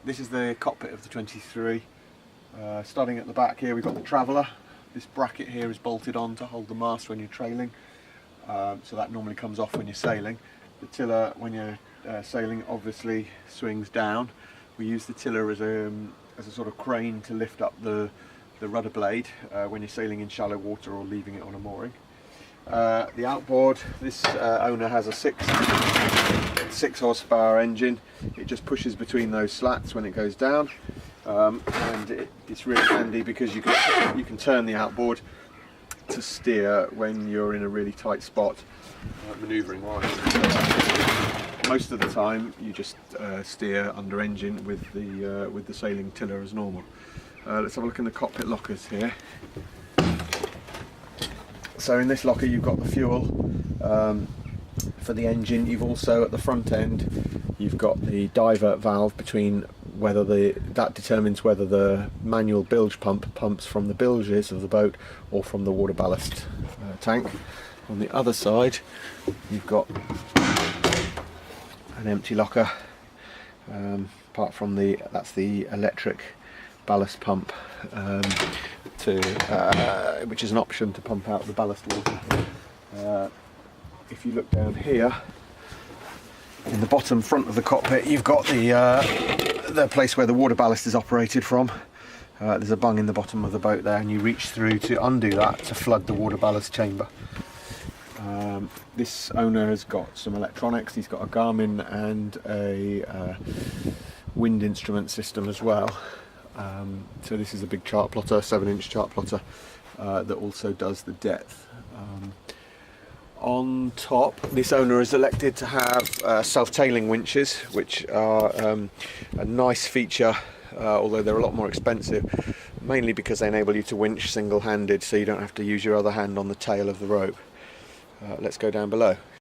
this is the cockpit of the 23. Starting at the back here, we've got the traveller. This bracket here is bolted on to hold the mast when you're trailing, so that normally comes off when you're sailing. The tiller, when you're sailing, obviously swings down. We use the tiller as a sort of crane to lift up the rudder blade when you're sailing in shallow water or leaving it on a mooring. The outboard, this owner has a 6 horsepower engine. It just pushes between those slats when it goes down, and it's really handy because you can turn the outboard to steer when you're in a really tight spot, manoeuvring wise. Most of the time you just steer under engine with the sailing tiller as normal. Let's have a look in the cockpit lockers here. So in this locker you've got the fuel for the engine. You've also, at the front end, you've got the divert valve between that determines whether the manual bilge pump pumps from the bilges of the boat or from the water ballast tank. On the other side you've got an empty locker, apart from that's the electric ballast pump, which is an option to pump out the ballast water. If you look down here in the bottom front of the cockpit, you've got the place where the water ballast is operated from. There's a bung in the bottom of the boat there, and you reach through to undo that to flood the water ballast chamber. This owner has got some electronics. He's got a Garmin and a wind instrument system as well. So this is a big chart plotter, 7-inch chart plotter, that also does the depth. On top, this owner has elected to have self-tailing winches, which are a nice feature, although they're a lot more expensive, mainly because they enable you to winch single-handed, so you don't have to use your other hand on the tail of the rope. Let's go down below.